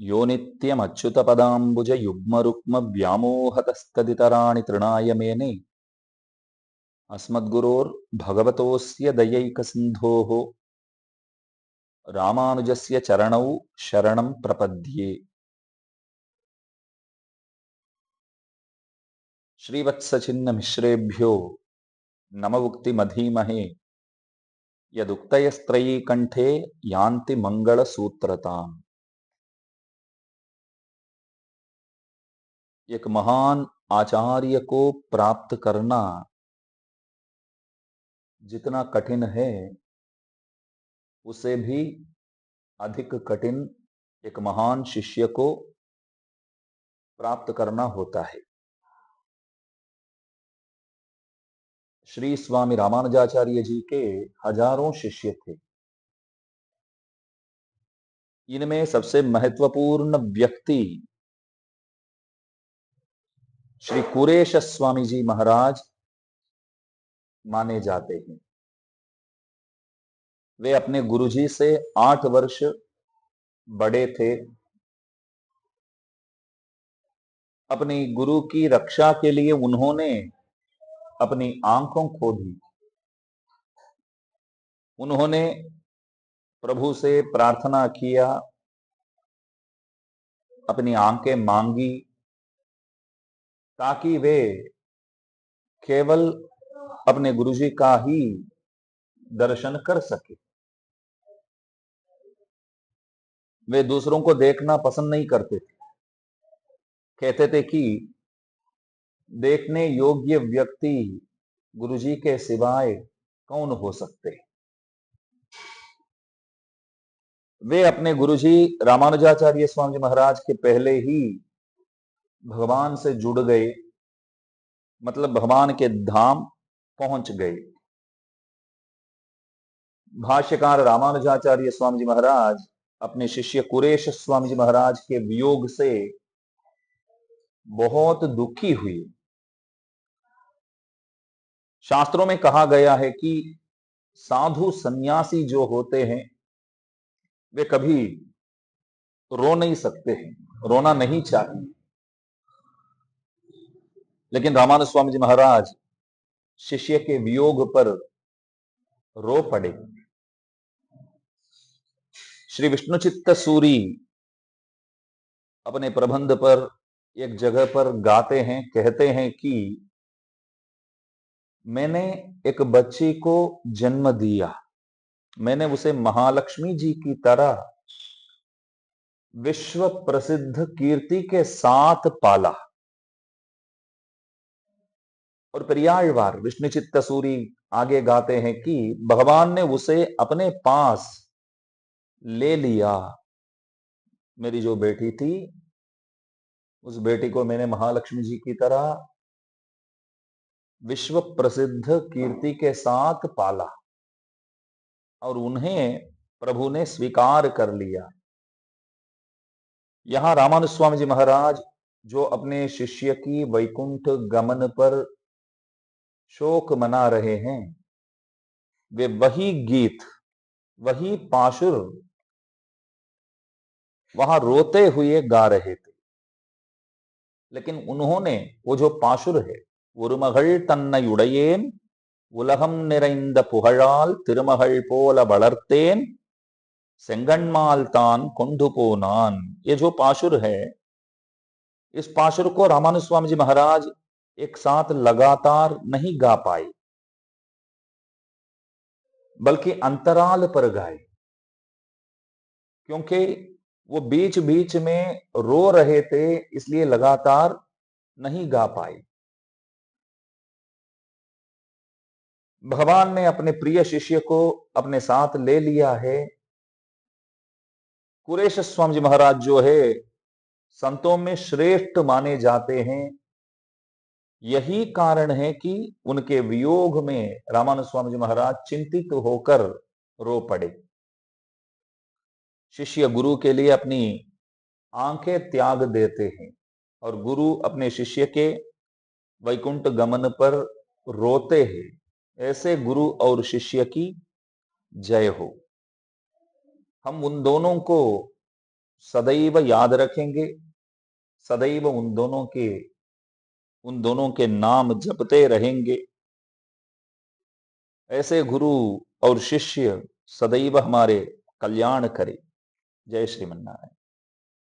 यो नित्यमच्युतपदाम्बुज युग्मरुक्म व्यामोहतस्तदितराणि तृणाय मेने अस्मद्गुरोर्भगवतोऽस्य दयैकसिन्धोः रामानुजस्य चरणौ शरणं प्रपद्ये। श्रीवत्सचिन्नमिश्रेभ्यो नमवुक्तिमधीमहे यदुक्तयस्त्रयी कंठे यान्ति मंगलसूत्रताम्। एक महान आचार्य को प्राप्त करना जितना कठिन है, उसे भी अधिक कठिन एक महान शिष्य को प्राप्त करना होता है। श्री स्वामी रामानुजाचार्य जी के हजारों शिष्य थे। इनमें सबसे महत्वपूर्ण व्यक्ति श्री कुरेश स्वामी जी महाराज माने जाते हैं। वे अपने गुरुजी से 8 वर्ष बड़े थे। अपनी गुरु की रक्षा के लिए उन्होंने अपनी आंखों खो दी। उन्होंने प्रभु से प्रार्थना किया, अपनी आंखें मांगी ताकि वे केवल अपने गुरुजी का ही दर्शन कर सके। वे दूसरों को देखना पसंद नहीं करते थे। कहते थे कि देखने योग्य व्यक्ति गुरुजी के सिवाय कौन हो सकते हैं। वे अपने गुरुजी रामानुजाचार्य स्वामी जी महाराज के पहले ही भगवान से जुड़ गए, मतलब भगवान के धाम पहुंच गए। भाष्यकार रामानुजाचार्य स्वामी जी महाराज अपने शिष्य कुरेश स्वामी जी महाराज के वियोग से बहुत दुखी हुए। शास्त्रों में कहा गया है कि साधु सन्यासी जो होते हैं वे कभी रो नहीं सकते हैं, रोना नहीं चाहिए। लेकिन रामानुज स्वामी जी महाराज शिष्य के वियोग पर रो पड़े। श्री विष्णुचित्त सूरी अपने प्रबंध पर एक जगह पर गाते हैं, कहते हैं कि मैंने एक बच्ची को जन्म दिया, मैंने उसे महालक्ष्मी जी की तरह विश्व प्रसिद्ध कीर्ति के साथ पाला। और पर्यायवार विष्णुचित्त सूरी आगे गाते हैं कि भगवान ने उसे अपने पास ले लिया। मेरी जो बेटी थी, उस बेटी को मैंने महालक्ष्मी जी की तरह विश्व प्रसिद्ध कीर्ति के साथ पाला और उन्हें प्रभु ने स्वीकार कर लिया। यहां रामानुज स्वामी जी महाराज जो अपने शिष्य की वैकुंठ गमन पर शोक मना रहे हैं, वे वही गीत, वही पाशुर वहां रोते हुए गा रहे थे। लेकिन उन्होंने वो जो पाशुर है, ஒருமகள் தன்னை உடையேன் உலகம் நிறைந்த புகழால் திருமகள் போல வளர்த்தேன் செங்கண்மாल तान கொண்டு போனான், ये जो पाशुर है, इस पाशुर को रामानुज स्वामी जी महाराज एक साथ लगातार नहीं गा पाए, बल्कि अंतराल पर गाए, क्योंकि वो बीच बीच में रो रहे थे, इसलिए लगातार नहीं गा पाए। भगवान ने अपने प्रिय शिष्य को अपने साथ ले लिया है। कुरेश स्वामी जी महाराज जो है संतों में श्रेष्ठ माने जाते हैं। यही कारण है कि उनके वियोग में रामानुज स्वामी जी महाराज चिंतित होकर रो पड़े। शिष्य गुरु के लिए अपनी आंखें त्याग देते हैं और गुरु अपने शिष्य के वैकुंठ गमन पर रोते हैं। ऐसे गुरु और शिष्य की जय हो। हम उन दोनों को सदैव याद रखेंगे, सदैव उन दोनों के नाम जपते रहेंगे। ऐसे गुरु और शिष्य सदैव हमारे कल्याण करे। जय श्रीमन्नारायण।